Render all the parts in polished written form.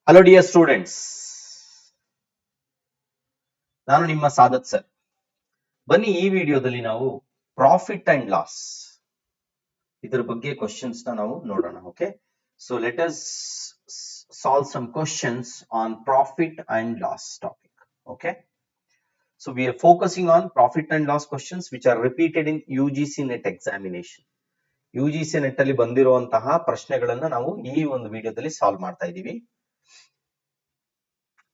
Hello dear students, ನಾನು ನಿಮ್ಮ Sadat sir. ಬನ್ನಿ ಈ ವಿಡಿಯೋದಲ್ಲಿ ನಾವು ಪ್ರಾಫಿಟ್ ಅಂಡ್ ಲಾಸ್ ಇದರ ಬಗ್ಗೆ ಕ್ವಶನ್ಸ್ ನಾವು ನೋಡೋಣ. Okay, so let us solve some questions on profit and loss topic. Okay, so we are focusing on profit and loss questions which are repeated in UGC net examination. UGC net ಅಲ್ಲಿ ಬಂದಿರುವಂತಹ ಪ್ರಶ್ನೆಗಳನ್ನ ನಾವು ಈ ಒಂದು ವಿಡಿಯೋದಲ್ಲಿ solve ಮಾಡ್ತಾ ಇದ್ದೀವಿ.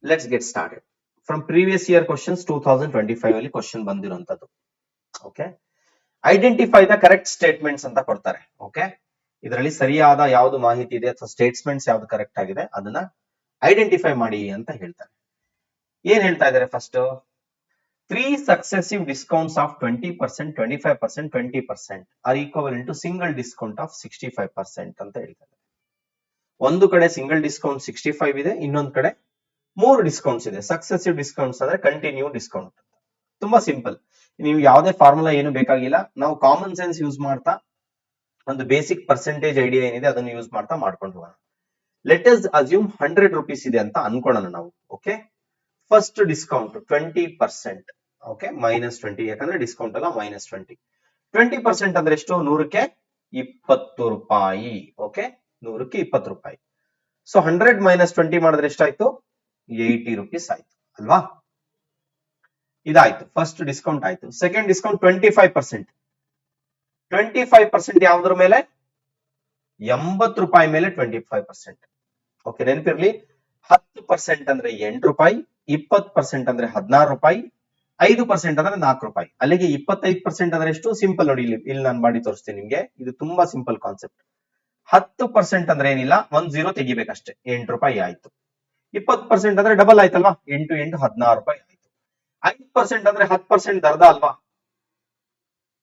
Let's get started. From previous year questions 2025 ಅಲ್ಲಿ ಕ್ವಶನ್ ಬಂದಿರುವಂತದ್ದು. Okay, identify the correct statements ಅಂತ ಕೊಡ್ತಾರೆ. ಓಕೆ, ಇದರಲ್ಲಿ ಸರಿಯಾದ ಯಾವುದು ಮಾಹಿತಿ ಇದೆ ಅಥವಾ ಸ್ಟೇಟ್ಮೆಂಟ್ಸ್ ಯಾವ್ದು ಕರೆಕ್ಟ್ ಆಗಿದೆ ಅದನ್ನ ಐಡೆಂಟಿಫೈ ಮಾಡಿ ಅಂತ ಹೇಳ್ತಾರೆ. ಏನ್ ಹೇಳ್ತಾ ಇದ್ದಾರೆ? First 3 successive discounts of 20%, 25%, 20% are equivalent to single discount of 65% ಅಂತ ಹೇಳ್ತಾರೆ. ಒಂದು ಕಡೆ ಸಿಂಗಲ್ ಡಿಸ್ಕೌಂಟ್ 65 ಇದೆ, ಇನ್ನೊಂದು ಕಡೆ 3 ಡಿಸ್ಕೌಂಟ್ಸ್ ಇದೆ. ಸಕ್ಸೆಸಿವ್ ಡಿಸ್ಕೌಂಟ್ಸ್ ಅಂದ್ರೆ ಕಂಟಿನ್ಯೂ ಡಿಸ್ಕೌಂಟ್. ತುಂಬಾ ಸಿಂಪಲ್, ನೀವು ಯಾವುದೇ ಫಾರ್ಮುಲಾ ಏನು ಬೇಕಾಗಿಲ್ಲ, ನಾವು ಕಾಮನ್ ಸೆನ್ಸ್ ಯೂಸ್ ಮಾಡ್ತಾ ಒಂದು ಬೇಸಿಕ್ ಪರ್ಸೆಂಟೇಜ್ ಐಡಿಯಾ ಏನಿದೆ ಅದನ್ನು ಯೂಸ್ ಮಾಡ್ತಾ ಮಾಡ್ಕೊಂಡು ಹೋಗೋಣ. ಲೆಟ್ ಅಸ್ ಅಸ್ಯೂಮ್ 100 rupees ಇದೆ ಅಂತ ಅನ್ಕೊಳ್ಳೋಣ ನಾವು. Okay, first discount 20%. ಓಕೆ, -20, ಯಾಕಂದ್ರೆ ಡಿಸ್ಕೌಂಟ್ ಅಲ್ಲ, -20. 20% ಅಂದ್ರೆ ಎಷ್ಟು? 100ಕ್ಕೆ 20 ರೂಪಾಯಿ. ಓಕೆ, 100ಕ್ಕೆ 20 ರೂಪಾಯಿ. ಸೊ 100 - 20 ಮಾಡಿದ್ರೆ ಎಷ್ಟಾಯ್ತು? 80 rupees ಆಯ್ತು ಅಲ್ವಾ? ಇದಾಯ್ತು, ಫಸ್ಟ್ ಡಿಸ್ಕೌಂಟ್ ಆಯ್ತು. Second discount 25%. 25% ಯಾವ್ದ್ರ ಮೇಲೆ? 80 ರೂಪಾಯಿ ಮೇಲೆ 25%. ಓಕೆ, ನೆನಪಿರ್ಲಿ, 10% ಅಂದ್ರೆ 8 ರೂಪಾಯಿ, 20% ಅಂದ್ರೆ 16 ರೂಪಾಯಿ, 5% ಅಂದ್ರೆ 4 ರೂಪಾಯಿ. ಅಲ್ಲಿಗೆ 25% ಅಂದ್ರೆ ಎಷ್ಟು? ಸಿಂಪಲ್ ನೋಡಿ, ಇಲ್ಲಿ ನಾನು ಮಾಡಿ ತೋರಿಸ್ತೀನಿ ನಿಮ್ಗೆ. ಇದು ತುಂಬಾ ಸಿಂಪಲ್ ಕಾನ್ಸೆಪ್ಟ್. 10% ಅಂದ್ರೆ ಏನಿಲ್ಲ, 1 0 ತೆಗಿಬೇಕಷ್ಟೇ, 8 ರೂಪಾಯಿ ಆಯ್ತು. 20% ಅಂದ್ರೆ ಡಬಲ್ ಆಯ್ತಲ್ವಾ, 8 8 16 ರೂಪಾಯಿ ಆಯ್ತು. 5% ಅಂದ್ರೆ 10% ಅರ್ಧ ಅಲ್ವಾ,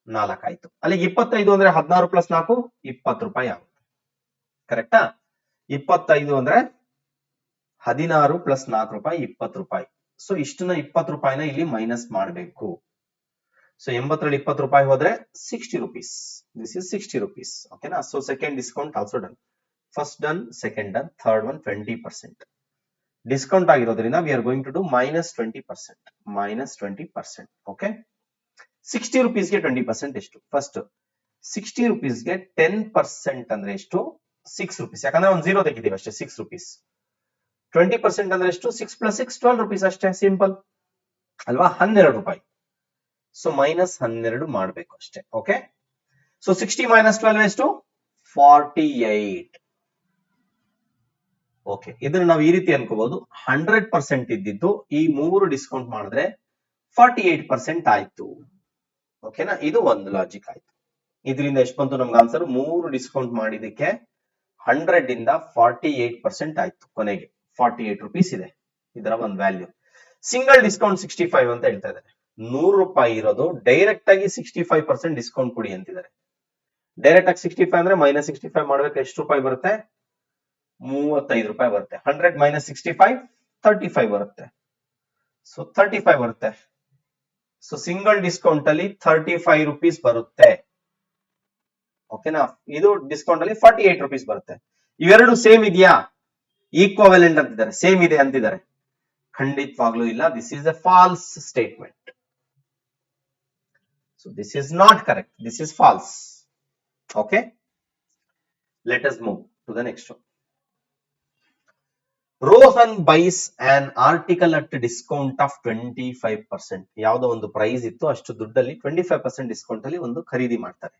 4 ಆಯ್ತು. ಅಲ್ಲಿಗೆ 25 ಅಂದ್ರೆ 16 + 4 20 ರೂಪಾಯಿ ಆಗುತ್ತೆ. ಕರೆಕ್ಟಾ? 25 ಅಂದ್ರೆ 16 + 4 ರೂಪಾಯಿ 20 ರೂಪಾಯಿ. ಸೊ ಇಷ್ಟನ್ನ 20 ರೂಪಾಯಿನ ಇಲ್ಲಿ ಮೈನಸ್ ಮಾಡಬೇಕು. ಸೊ 80 ರಲ್ಲಿ 20 ರೂಪಾಯಿ ಹೋದ್ರೆ 60 rupees. This is 60 rupees. ಓಕೆನಾ? So second discount also done. First done, second done, third one 20%. Discount ಆಗಿರೋದ್ರಿಂದ we are going to do -20%. -20%. Okay, 60 rupees ಗೆ 20% ಎಷ್ಟು? ಫಸ್ಟ್ 60 rupees ಗೆ 10% ಅಂದ್ರೆ ಎಷ್ಟು? 6 rupees. ಯಾಕಂದ್ರೆ ಒಂದು 0 ತೆಗಿತೀವಿ ಅಷ್ಟೇ, 6 rupees. 20% ಅಂದ್ರೆ ಎಷ್ಟು? 6 + 6 12 rupees ಅಷ್ಟೇ, ಸಿಂಪಲ್ ಅಲ್ವಾ? 12 ರೂಪಾಯಿ. ಸೊ -12 ಮಾಡಬೇಕು ಅಷ್ಟೇ. ಓಕೆ, ಸೊ 60 - 12 ಎಷ್ಟು? 48. ಓಕೆ, ಇದನ್ನ ನಾವು ಈ ರೀತಿ ಅನ್ಕೋಬಹುದು. 100% ಇದ್ದಿದ್ದು ಈ 3 ಡಿಸ್ಕೌಂಟ್ ಮಾಡಿದ್ರೆ 48% ಆಯ್ತು. ಓಕೆನಾ? ಇದು ಒಂದು ಲಾಜಿಕ್ ಆಯ್ತು. ಇದರಿಂದ ಎಷ್ಟು ಬಂತು ನಮ್ಗೆ ಆನ್ಸರ್? 3 ಡಿಸ್ಕೌಂಟ್ ಮಾಡಿದಕ್ಕೆ 100 ಇಂದ 48% ಆಯ್ತು. ಕೊನೆಗೆ 48 rupees ಇದೆ ಇದರ ಒಂದು ವ್ಯಾಲ್ಯೂ. ಸಿಂಗಲ್ ಡಿಸ್ಕೌಂಟ್ 65 ಅಂತ ಹೇಳ್ತಾ ಇದ್ದಾರೆ. 100 ರೂಪಾಯಿ ಇರೋದು ಡೈರೆಕ್ಟ್ ಆಗಿ 65% ಡಿಸ್ಕೌಂಟ್ ಕೊಡಿ ಅಂತಿದ್ದಾರೆ. ಡೈರೆಕ್ಟ್ ಆಗಿ 65 ಅಂದ್ರೆ -65 ಮಾಡ್ಬೇಕು. ಎಷ್ಟು ರೂಪಾಯಿ ಬರುತ್ತೆ? 35 ರೂಪಾಯಿ ಬರುತ್ತೆ. 100 - 65 35 ಬರುತ್ತೆ. ಸೊ 35 ಬರುತ್ತೆ. ಸೊ ಸಿಂಗಲ್ ಡಿಸ್ಕೌಂಟ್ ಅಲ್ಲಿ 35 rupees ಬರುತ್ತೆ. ಓಕೆನಾ? ಇದು ಡಿಸ್ಕೌಂಟ್ ಅಲ್ಲಿ 48 rupees ಬರುತ್ತೆ. ಇವೆರಡು ಸೇಮ್ ಇದೆಯಾ? ಈಕ್ವಲೆಂಟ್ ಅಂತಿದ್ದಾರೆ, ಸೇಮ್ ಇದೆ ಅಂತಿದ್ದಾರೆ. ಖಂಡಿತವಾಗ್ಲೂ ಇಲ್ಲ. This is a false statement. So this is not correct, this is false. Okay, let us move to the next one. Rohan buys an article at discount of 25%. ಯಾವುದೋ ಒಂದು ಪ್ರೈಸ್ ಇತ್ತು, ಅಷ್ಟು ದುಡ್ಡಲ್ಲಿ 25% ಡಿಸ್ಕೌಂಟ್ ಅಲ್ಲಿ ಒಂದು ಖರೀದಿ ಮಾಡ್ತಾರೆ.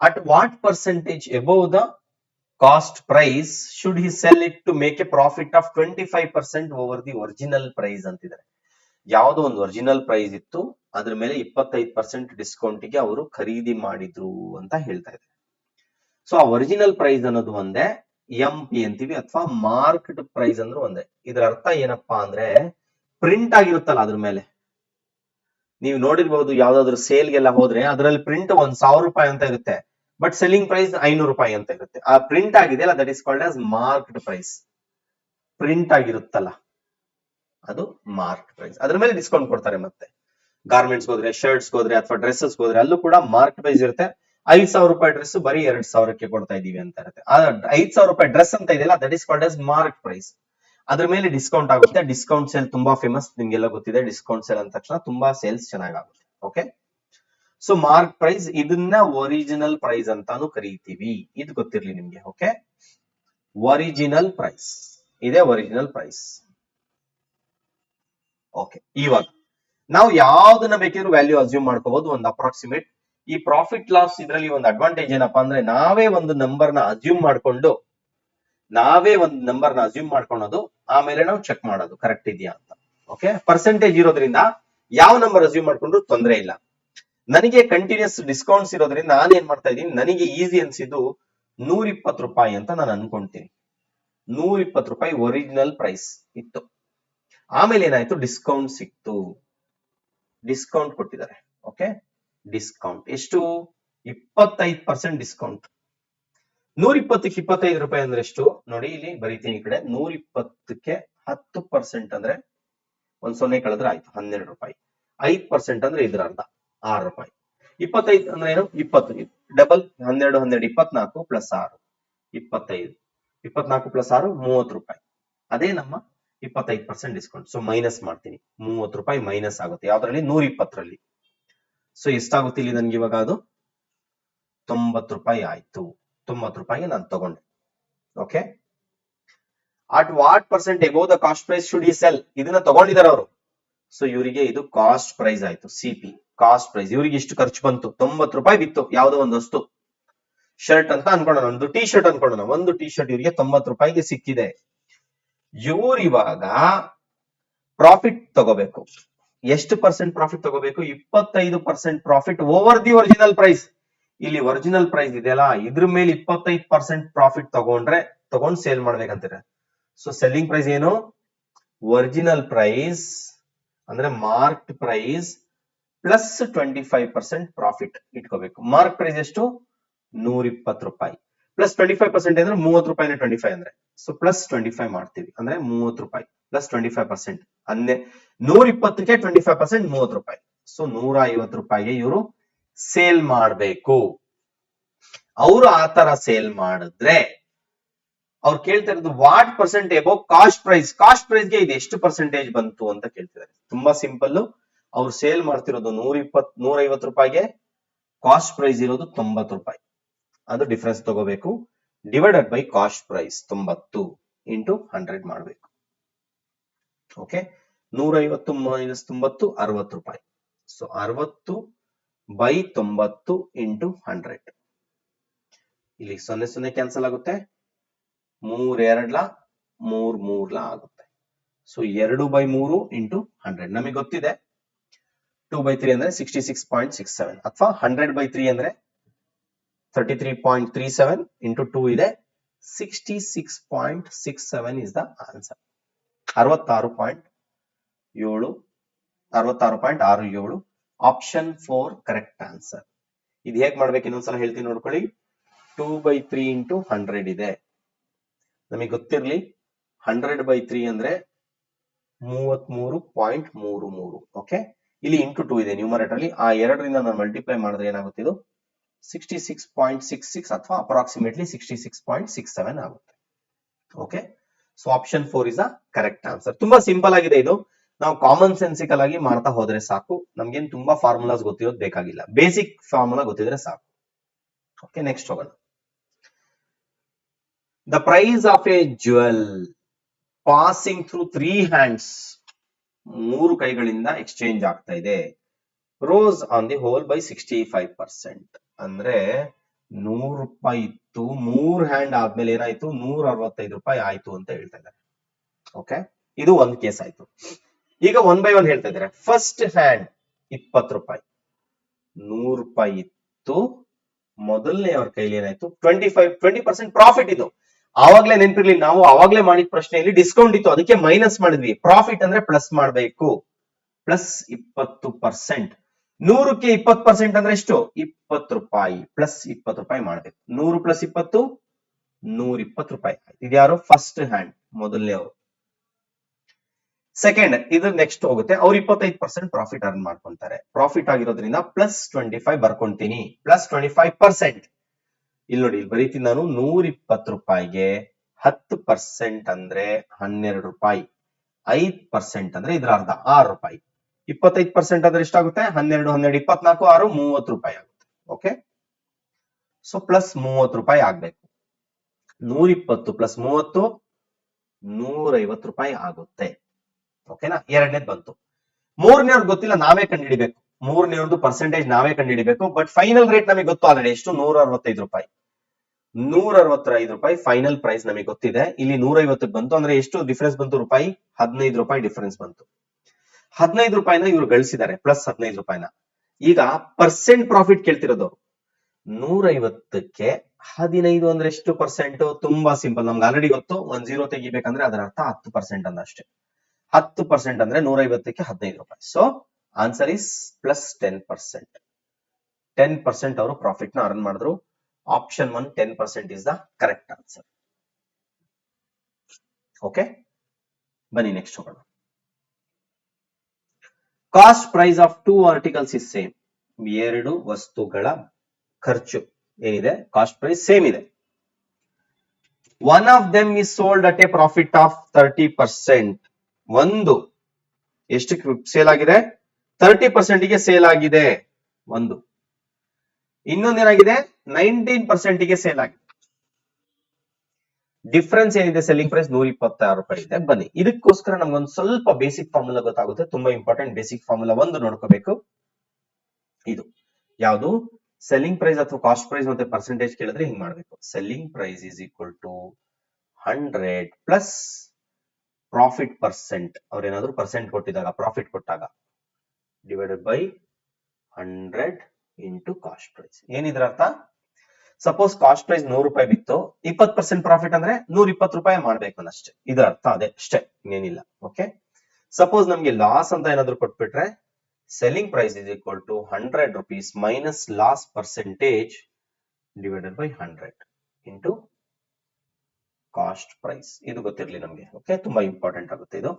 At what percentage above the cost price should he sell it to make a profit of 25% over the original price ಅಂತಿದ್ದಾರೆ. ಯಾವುದೋ ಒಂದು ಒರಿಜಿನಲ್ ಪ್ರೈಸ್ ಇತ್ತು, ಅದ್ರ ಮೇಲೆ 25% ಡಿಸ್ಕೌಂಟ್ಗೆ ಅವರು ಖರೀದಿ ಮಾಡಿದ್ರು ಅಂತ ಹೇಳ್ತಾ ಇದ್ದಾರೆ. ಸೊ ಆ ಒರಿಜಿನಲ್ ಪ್ರೈಸ್ ಅನ್ನೋದು ಒಂದೇ, MP ಅಂತೀವಿ, ಅಥವಾ ಮಾರ್ಕ್ಡ್ ಪ್ರೈಸ್ ಅಂದ್ರೆ ಒಂದೇ. ಇದರ ಅರ್ಥ ಏನಪ್ಪಾ ಅಂದ್ರೆ, ಪ್ರಿಂಟ್ ಆಗಿರುತ್ತಲ್ಲ ಅದ್ರ ಮೇಲೆ, ನೀವು ನೋಡಿರ್ಬಹುದು ಯಾವ್ದಾದ್ರು ಸೇಲ್ಗೆಲ್ಲ ಹೋದ್ರೆ ಅದರಲ್ಲಿ ಪ್ರಿಂಟ್ 1000 ರೂಪಾಯಿ ಅಂತ ಇರುತ್ತೆ, ಬಟ್ ಸೆಲ್ಲಿಂಗ್ ಪ್ರೈಸ್ 500 ರೂಪಾಯಿ ಅಂತ ಇರುತ್ತೆ. ಆ ಪ್ರಿಂಟ್ ಆಗಿದೆಯಲ್ಲ, that is called as marked price. Print ಆಗಿರುತ್ತಲ್ಲ ಅದು ಮಾರ್ಕ್ ಪ್ರೈಸ್. ಅದ್ರ ಮೇಲೆ ಡಿಸ್ಕೌಂಟ್ ಕೊಡ್ತಾರೆ. ಮತ್ತೆ ಗಾರ್ಮೆಂಟ್ಸ್ ಹೋದ್ರೆ, ಶರ್ಟ್ಸ್ ಹೋದ್ರೆ, ಅಥವಾ ಡ್ರೆಸ್ಸಸ್ ಹೋದ್ರೆ ಅಲ್ಲೂ ಕೂಡ ಮಾರ್ಕ್ ಪ್ರೈಸ್ ಇರುತ್ತೆ. 5,000 ರೂಪಾಯಿ ಡ್ರೆಸ್ ಬರೀ 2,000ಕ್ಕೆ ಕೊಡ್ತಾ ಇದೀವಿ ಅಂತ ಇರುತ್ತೆ. 5,000 ರೂಪಾಯಿ ಡ್ರೆಸ್ ಅಂತ ಇದೆಯಲ್ಲ, that is called as mark price. ಅದ್ರ ಮೇಲೆ ಡಿಸ್ಕೌಂಟ್ ಆಗುತ್ತೆ. ಡಿಸ್ಕೌಂಟ್ ಸೇಲ್ ತುಂಬಾ ಫೇಮಸ್, ನಿಮ್ಗೆಲ್ಲ ಗೊತ್ತಿದೆ. ಡಿಸ್ಕೌಂಟ್ ಸೇಲ್ ಅಂದ ತಕ್ಷಣ ತುಂಬಾ ಸೇಲ್ಸ್ ಚೆನ್ನಾಗುತ್ತೆ. ಓಕೆ, ಸೊ ಮಾರ್ಕ್ ಪ್ರೈಸ್, ಇದನ್ನ ಒರಿಜಿನಲ್ ಪ್ರೈಸ್ ಅಂತಾನು ಕರೀತೀವಿ. ಇದು ಗೊತ್ತಿರ್ಲಿ ನಿಮ್ಗೆ. ಓಕೆ, ಒರಿಜಿನಲ್ ಪ್ರೈಸ್, ಇದೆ ಒರಿಜಿನಲ್ ಪ್ರೈಸ್. ಓಕೆ, ಇವಾಗ ನಾವು ಯಾವ್ದನ್ನ ಬೇಕಿದ್ರು ವ್ಯಾಲ್ಯೂ ಅಸ್ಯೂಮ್ ಮಾಡ್ಕೋಬಹುದು, ಒಂದು ಅಪ್ರಾಕ್ಸಿಮೇಟ್. ಈ ಪ್ರಾಫಿಟ್ ಲಾಸ್ ಇದರಲ್ಲಿ ಒಂದು ಅಡ್ವಾಂಟೇಜ್ ಏನಪ್ಪಾ ಅಂದ್ರೆ, ನಾವೇ ಒಂದು ನಂಬರ್ನ ಅಸ್ಯೂಮ್ ಮಾಡ್ಕೊಳ್ಳೋದು, ಆಮೇಲೆ ನಾವು ಚೆಕ್ ಮಾಡೋದು ಕರೆಕ್ಟ್ ಇದೆಯಾ ಅಂತ. ಓಕೆ, ಪರ್ಸೆಂಟೇಜ್ ಇರೋದ್ರಿಂದ ಯಾವ ನಂಬರ್ ಅಸ್ಯೂಮ್ ಮಾಡ್ಕೊಂಡ್ರು ತೊಂದರೆ ಇಲ್ಲ. ನನಗೆ ಕಂಟಿನ್ಯೂಸ್ ಡಿಸ್ಕೌಂಟ್ಸ್ ಇರೋದ್ರಿಂದ ನಾನು ಏನ್ ಮಾಡ್ತಾ ಇದ್ದೀನಿ, ನನಗೆ ಈಸಿ ಅನ್ಸಿದ್ದು 120 ರೂಪಾಯಿ ಅಂತ ನಾನು ಅನ್ಕೊಂತೀನಿ. 120 ರೂಪಾಯಿ ಒರಿಜಿನಲ್ ಪ್ರೈಸ್ ಇತ್ತು. ಆಮೇಲೆ ಏನಾಯ್ತು, ಡಿಸ್ಕೌಂಟ್ ಸಿಕ್ತು, ಡಿಸ್ಕೌಂಟ್ ಕೊಟ್ಟಿದ್ದಾರೆ. ಓಕೆ, ಡಿಸ್ಕೌಂಟ್ ಎಷ್ಟು? 25% ಡಿಸ್ಕೌಂಟ್. 120ಕ್ಕೆ 25 ರೂಪಾಯಿ ಅಂದ್ರೆ ಎಷ್ಟು ನೋಡಿ, ಇಲ್ಲಿ ಬರೀತೀನಿ. ಈ ಕಡೆ 120ಕ್ಕೆ 10% ಅಂದ್ರೆ ಒಂದ್ 0 ಕಳೆದ್ರೆ ಆಯ್ತು 12 ರೂಪಾಯಿ. 5% ಅಂದ್ರೆ ಇದ್ರ ಅರ್ಧ 6 ರೂಪಾಯಿ. 25 ಅಂದ್ರೆ ಏನು? 20 ಡಬಲ್ 12 12 24 ಪ್ಲಸ್ 6 25. 24 ಪ್ಲಸ್ 6 30 ರೂಪಾಯಿ. ಅದೇ ನಮ್ಮ 25% ಡಿಸ್ಕೌಂಟ್. ಸೊ ಮೈನಸ್ ಮಾಡ್ತೀನಿ, 30 ರೂಪಾಯಿ ಮೈನಸ್ ಆಗುತ್ತೆ. ಯಾವ್ದ್ರಲ್ಲಿ? 120ರಲ್ಲಿ. ಸೊ ಎಷ್ಟಾಗುತ್ತೆ ಇಲ್ಲಿ ನನ್ಗೆ ಇವಾಗ? ಅದು 90 ರೂಪಾಯಿ ಆಯ್ತು. 90 ರೂಪಾಯಿಗೆ ನಾನು ತಗೊಂಡೆ. Okay, at what percent above the cost price should he sell? ಇದನ್ನ ತಗೊಂಡಿದ್ದಾರೆ ಅವರು. ಸೊ ಇವರಿಗೆ ಇದು ಕಾಸ್ಟ್ ಪ್ರೈಸ್ ಆಯ್ತು, ಸಿಪಿ ಕಾಸ್ಟ್ ಪ್ರೈಸ್. ಇವರಿಗೆ ಇಷ್ಟು ಖರ್ಚು ಬಂತು, 90 ರೂಪಾಯಿ ಬಿತ್ತು ಯಾವುದೋ ಒಂದು ವಸ್ತು. ಶರ್ಟ್ ಅಂತ ಅನ್ಕೊಳ್ಳೋಣ, ಒಂದು ಟಿ ಶರ್ಟ್ ಅನ್ಕೊಳ್ಳೋಣ. ಒಂದು ಟಿ ಶರ್ಟ್ ಇವರಿಗೆ 90 ರೂಪಾಯಿಗೆ ಸಿಕ್ಕಿದೆ. ಇವ್ರು ಇವಾಗ ಪ್ರಾಫಿಟ್ ತಗೋಬೇಕು. ಎಷ್ಟು ಪರ್ಸೆಂಟ್ ಪ್ರಾಫಿಟ್ ತಗೋಬೇಕು? 25% profit over the original price. ಇಲ್ಲಿ ಒರಿಜಿನಲ್ ಪ್ರೈಸ್ ಇದೆಯಲ್ಲ, ಇದ್ರ ಮೇಲೆ 25% ಪ್ರಾಫಿಟ್ ತಗೊಂಡು ಸೇಲ್ ಮಾಡ್ಬೇಕಂತೀರ. ಸೊ ಸೆಲ್ಲಿಂಗ್ ಪ್ರೈಸ್ ಏನು? ಒರಿಜಿನಲ್ ಪ್ರೈಸ್ ಅಂದ್ರೆ ಮಾರ್ಕ್ ಪ್ರೈಸ್ ಪ್ಲಸ್ 25% ಪ್ರಾಫಿಟ್ ಇಟ್ಕೋಬೇಕು. ಮಾರ್ಕ್ ಪ್ರೈಸ್ ಎಷ್ಟು? 120 ರೂಪಾಯಿ ಪ್ಲಸ್ 25% ಅಂದ್ರೆ 30 ರೂಪಾಯಿನ 25 ಅಂದ್ರೆ, ಸೊ ಪ್ಲಸ್ 25 ಮಾಡ್ತೀವಿ ಅಂದ್ರೆ 30 ರೂಪಾಯಿ ಪ್ಲಸ್ 25%. ಅಂದ್ರೆ 120ಕ್ಕೆ 25% 30 ರೂಪಾಯಿ. ಸೊ 150 ರೂಪಾಯಿಗೆ ಇವರು ಸೇಲ್ ಮಾಡಬೇಕು. ಅವರು ಆತರ ಸೇಲ್ ಮಾಡಿದ್ರೆ ಅವ್ರು ಕೇಳ್ತಾ ಇರೋದು what percent above cost price. Cost ಪ್ರೈಸ್ಗೆ ಇದು ಎಷ್ಟು ಪರ್ಸೆಂಟೇಜ್ ಬಂತು ಅಂತ ಕೇಳ್ತಿದ್ದಾರೆ. ತುಂಬಾ ಸಿಂಪಲ್. ಅವ್ರು ಸೇಲ್ ಮಾಡ್ತಿರೋದು 150 ರೂಪಾಯಿಗೆ, ಕಾಸ್ಟ್ ಪ್ರೈಸ್ ಇರೋದು 90 ರೂಪಾಯಿ. ಅದು ಡಿಫರೆನ್ಸ್ ತಗೋಬೇಕು. Divided by cost price 90 into 100 ಮಾಡಬೇಕು. ಓಕೆ, 150 ಮೈನಸ್ 90 60 ರೂಪಾಯಿ. So 60 by 90 into 100. ಇಲ್ಲಿ 0 ಕ್ಯಾನ್ಸಲ್ ಆಗುತ್ತೆ, 3 2 3 3 ಆಗುತ್ತೆ. So 2/3 into 100. ನಮಗೆ ಗೊತ್ತಿದೆ 2/3 ಅಂದ್ರೆ 66.67 ಅಥವಾ 100/3 ಅಂದ್ರೆ 33.37 ಇಂಟು 2 ಇದೆ 66.67 is the answer. 66.67 option 4 correct answer. ಇದು ಹೇಗ್ ಮಾಡ್ಬೇಕು ಇನ್ನೊಂದ್ಸಲ ಹೇಳ್ತೀನಿ ನೋಡ್ಕೊಳ್ಳಿ. 2/3 ಇಂಟು 100 ಇದೆ. ನಮಗೆ ಗೊತ್ತಿರ್ಲಿ 100/3 ಅಂದ್ರೆ 33.33. ಓಕೆ, ಇಲ್ಲಿ ಇಂಟು 2 ಇದೆ ನ್ಯೂಮರೇಟರ್ ಅಲ್ಲಿ. ಆ 2ರಿಂದ ನಾನು ಮಲ್ಟಿಪ್ಲೈ ಮಾಡಿದ್ರೆ ಏನಾಗುತ್ತೆ? ಇದು 66.66 ಅಥವಾ ಅಪ್ರಾಕ್ಸಿಮೇಟ್ಲಿ 66.67 ಆಗುತ್ತೆ. Okay, so option 4 is a correct answer. ತುಂಬಾ ಸಿಂಪಲ್ ಆಗಿದೆ ಇದು. ನಾವು ಕಾಮನ್ ಸೆನ್ಸಿಕಲ್ ಆಗಿ ಮಾಡ್ತಾ ಹೋದ್ರೆ ಸಾಕು. ನಮ್ಗೇನು ತುಂಬಾ ಫಾರ್ಮುಲಾಸ್ ಗೊತ್ತಿರೋದು ಬೇಕಾಗಿಲ್ಲ, ಬೇಸಿಕ್ ಫಾರ್ಮುಲಾ ಗೊತ್ತಿದ್ರೆ ಸಾಕು. ಓಕೆ, ನೆಕ್ಸ್ಟ್ ಹೋಗೋಣ. The price of a jewel passing through 3 hands, 3 ಕೈಗಳಿಂದ ಎಕ್ಸ್ಚೇಂಜ್ ಆಗ್ತಾ ಇದೆ. Rose on the whole by 65%. ಅಂದ್ರೆ 100 ರೂಪಾಯಿ ಇತ್ತು, 3 ಹ್ಯಾಂಡ್ ಆದ್ಮೇಲೆ ಏನಾಯ್ತು? 165 ರೂಪಾಯಿ ಆಯ್ತು ಅಂತ ಹೇಳ್ತಾ ಇದ್ದಾರೆ. ಓಕೆ, ಇದು ಒಂದು ಕೇಸ್ ಆಯ್ತು. ಈಗ 1 by 1 ಹೇಳ್ತಾ ಇದ್ದಾರೆ. ಫಸ್ಟ್ ಹ್ಯಾಂಡ್ 20 ರೂಪಾಯಿ, 100 ರೂಪಾಯಿ ಇತ್ತು. ಮೊದಲನೇ ಅವ್ರ ಕೈಲಿ ಏನಾಯ್ತು? 20% ಪ್ರಾಫಿಟ್. ಇದು ಆವಾಗ್ಲೇ ನೆನಪಿರ್ಲಿ, ನಾವು ಆವಾಗ್ಲೇ ಮಾಡಿದ ಪ್ರಶ್ನೆಯಲ್ಲಿ ಡಿಸ್ಕೌಂಟ್ ಇತ್ತು, ಅದಕ್ಕೆ ಮೈನಸ್ ಮಾಡಿದ್ವಿ. ಪ್ರಾಫಿಟ್ ಅಂದ್ರೆ ಪ್ಲಸ್ ಮಾಡಬೇಕು, ಪ್ಲಸ್ 20%. 100ಕ್ಕೆ 20% ಅಂದ್ರೆ ಎಷ್ಟು? 20 ರೂಪಾಯಿ ಪ್ಲಸ್ 20 ರೂಪಾಯಿ ಮಾಡ್ಬೇಕು. 100 ಪ್ಲಸ್ 20 120 ರೂಪಾಯಿ. ಇದ್ಯಾರು? ಫಸ್ಟ್ ಹ್ಯಾಂಡ್, ಮೊದಲನೇ ಅವರು. ಸೆಕೆಂಡ್ ಇದು ನೆಕ್ಸ್ಟ್ ಹೋಗುತ್ತೆ, ಅವ್ರು 25% ಪ್ರಾಫಿಟ್ ಅರ್ನ್ ಮಾಡ್ಕೊಂತಾರೆ. ಪ್ರಾಫಿಟ್ ಆಗಿರೋದ್ರಿಂದ +25 ಬರ್ಕೊಂತೀನಿ, +25%. ಇಲ್ಲಿ ನೋಡಿ, ಇಲ್ಲಿ ಬರೀತೀನಿ ನಾನು, 120 ರೂಪಾಯಿಗೆ 10% ಅಂದ್ರೆ 12 ರೂಪಾಯಿ, 5% ಅಂದ್ರೆ ಇದ್ರ ಅರ್ಧ 6 ರೂಪಾಯಿ. 25% ಅಂದ್ರೆ ಎಷ್ಟಾಗುತ್ತೆ? 12, 12, 24, 6, 30 ರೂಪಾಯಿ ಆಗುತ್ತೆ. ಓಕೆ, ಸೊ +30 ರೂಪಾಯಿ ಆಗ್ಬೇಕು. 120 + 30 150 ರೂಪಾಯಿ ಆಗುತ್ತೆ. ಓಕೆನಾ? ಎರಡನೇದು ಬಂತು. ಮೂರನೇವ್ರಿಗೆ ಗೊತ್ತಿಲ್ಲ, ನಾವೇ ಕಂಡುಹಿಡಿಬೇಕು. ಮೂರನೇವ್ರದ್ದು ಪರ್ಸೆಂಟೇಜ್ ನಾವೇ ಕಂಡುಹಿಡಿಬೇಕು. ಬಟ್ ಫೈನಲ್ ರೇಟ್ ನಮಗೆ ಗೊತ್ತು ಆಲ್ರೆಡಿ, ಎಷ್ಟು? 165 ರೂಪಾಯಿ. 165 ರೂಪಾಯಿ ಫೈನಲ್ ಪ್ರೈಸ್ ನಮಗೆ ಗೊತ್ತಿದೆ. ಇಲ್ಲಿ 150 ಬಂತು ಅಂದ್ರೆ ಎಷ್ಟು ಡಿಫರೆನ್ಸ್ ಬಂತು? ರೂಪಾಯಿ 15 ರೂಪಾಯಿ ಡಿಫರೆನ್ಸ್ ಬಂತು. 15 ರೂಪಾಯಿನ ಇವ್ರು ಗಳಿಸಿದ್ದಾರೆ, +15 ರೂಪಾಯಿನ. ಈಗ ಪರ್ಸೆಂಟ್ ಪ್ರಾಫಿಟ್ ಕೇಳ್ತಿರೋದು. 150ಕ್ಕೆ 15 ಅಂದ್ರೆ ಎಷ್ಟು ಪರ್ಸೆಂಟ್? ತುಂಬಾ ಸಿಂಪಲ್, ನಮ್ಗೆ ಆಲ್ರೆಡಿ ಗೊತ್ತು. 1 0 ತೆಗಿಬೇಕಂದ್ರೆ ಅದರ ಅರ್ಥ 10% ಅಂದಷ್ಟೇ. 10% ಅಂದ್ರೆ 150ಕ್ಕೆ 15 ರೂಪಾಯಿ. So answer is +10%. 10% ಅವರು ಪ್ರಾಫಿಟ್ ನ ಅರ್ನ್ ಮಾಡಿದ್ರು. Option 1, 10% is the correct answer. Okay, ಬನ್ನಿ ನೆಕ್ಸ್ಟ್ ಹೋಗೋಣ. Cost price of 2 articles is same. ಎರಡು ವಸ್ತುಗಳ ಖರ್ಚು ಏನಿದೆ, ಕಾಸ್ಟ್ ಪ್ರೈಸ್ ಸೇಮ್ ಇದೆ. One of them is sold at a profit of 30%. ಒಂದು ಎಷ್ಟು ಸೇಲ್ ಆಗಿದೆ? 30% ಗೆ ಸೇಲ್ ಆಗಿದೆ ಒಂದು. ಇನ್ನೊಂದೇನಾಗಿದೆ? 19% ಗೆ ಸೇಲ್ ಆಗಿದೆ. ಡಿಫರೆನ್ಸ್ ಏನಿದೆ? ಸೆಲ್ಲಿಂಗ್ ಪ್ರೈಸ್ 126 ರೂಪಾಯಿ ಇದೆ. ಬನ್ನಿ, ಇದಕ್ಕೋಸ್ಕರ ನಮ್ಗೊಂದು ಸ್ವಲ್ಪ ಬೇಸಿಕ್ ಫಾರ್ಮುಲಾ ಗೊತ್ತಾಗುತ್ತೆ. ತುಂಬಾ ಇಂಪಾರ್ಟೆಂಟ್ ಬೇಸಿಕ್ ಫಾರ್ಮುಲಾ ಒಂದು ನೋಡ್ಕೋಬೇಕು. ಇದು ಯಾವುದು? ಸೆಲ್ಲಿಂಗ್ ಪ್ರೈಸ್ ಅಥವಾ ಕಾಸ್ಟ್ ಪ್ರೈಸ್ ಮತ್ತೆ ಪರ್ಸೆಂಟೇಜ್ ಕೇಳಿದ್ರೆ ಹಿಂಗ್ ಮಾಡ್ಬೇಕು. Selling price is equal to 100 plus profit percent. ಅವ್ರೇನಾದ್ರೂ ಪರ್ಸೆಂಟ್ ಕೊಟ್ಟಿದಾಗ, ಪ್ರಾಫಿಟ್ ಕೊಟ್ಟಾಗ, divided by 100 into cost price. ಏನಿದ್ರ ಅರ್ಥ? ಸಪೋಸ್ ಕಾಸ್ಟ್ ಪ್ರೈಸ್ 100 ರೂಪಾಯಿ ಬಿತ್ತು, 20% ಪ್ರಾಫಿಟ್ ಅಂದ್ರೆ 120 ರೂಪಾಯಿ ಮಾಡ್ಬೇಕು ಅನ್ನಷ್ಟೇ. ಇದರ ಅರ್ಥ ಅದೇ ಅಷ್ಟೇ, ಇನ್ನೇನಿಲ್ಲ. ಓಕೆ, ಸಪೋಸ್ ನಮ್ಗೆ ಲಾಸ್ ಅಂತ ಏನಾದ್ರು ಕೊಟ್ಬಿಟ್ರೆ, selling price is equal to 100 rupees minus loss percentage divided by 100 into cost price. ಇದು ಗೊತ್ತಿರಲಿ ನಮ್ಗೆ. ಓಕೆ, ತುಂಬಾ ಇಂಪಾರ್ಟೆಂಟ್ ಆಗುತ್ತೆ ಇದು.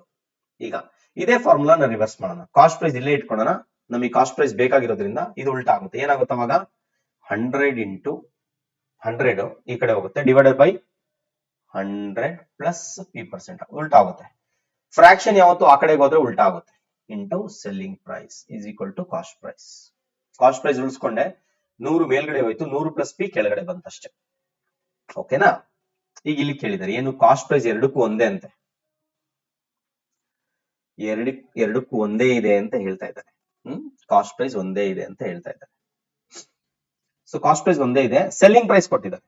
ಈಗ ಇದೇ ಫಾರ್ಮುಲಾ ನಾವು ರಿವರ್ಸ್ ಮಾಡೋಣ. ಕಾಸ್ಟ್ ಪ್ರೈಸ್ ಇಲ್ಲೇ ಇಟ್ಕೊಳ್ಳೋಣ. ನಮಗೆ ಕಾಸ್ಟ್ ಪ್ರೈಸ್ ಬೇಕಾಗಿರೋದ್ರಿಂದ ಇದು ಉಲ್ಟಾ ಆಗುತ್ತೆ. ಏನಾಗುತ್ತೆ ಅವಾಗ? 100 ಇಂಟು 100 ಈ ಕಡೆ ಹೋಗುತ್ತೆ, ಡಿವೈಡೆಡ್ ಬೈ 100 ಪ್ಲಸ್ P%. ಉಲ್ಟಾ ಆಗುತ್ತೆ. ಫ್ರಾಕ್ಷನ್ ಯಾವತ್ತು ಆ ಕಡೆಗೆ ಹೋದ್ರೆ ಉಲ್ಟಾ ಆಗುತ್ತೆ. Into selling price is equal to cost price. Cost price ಉಳಿಸ್ಕೊಂಡೆ, 100 ಮೇಲ್ಗಡೆ ಹೋಯ್ತು, 100 ಪ್ಲಸ್ P ಕೆಳಗಡೆ ಬಂತಷ್ಟೇ. ಓಕೆನಾ? ಈಗ ಇಲ್ಲಿ ಕೇಳಿದ್ದಾರೆ ಏನು? ಕಾಸ್ಟ್ ಪ್ರೈಸ್ ಎರಡಕ್ಕೂ ಒಂದೇ ಅಂತೆ. ಎರಡಕ್ಕೂ ಒಂದೇ ಇದೆ ಅಂತ ಹೇಳ್ತಾ ಇದ್ದಾರೆ. ಕಾಸ್ಟ್ ಪ್ರೈಸ್ ಒಂದೇ ಇದೆ ಅಂತ ಹೇಳ್ತಾ ಇದ್ದಾರೆ. ಸೊ ಕಾಸ್ಟ್ ಪ್ರೈಸ್ ಒಂದೇ ಇದೆ, ಸೆಲ್ಲಿಂಗ್ ಪ್ರೈಸ್ ಕೊಟ್ಟಿದ್ದಾರೆ.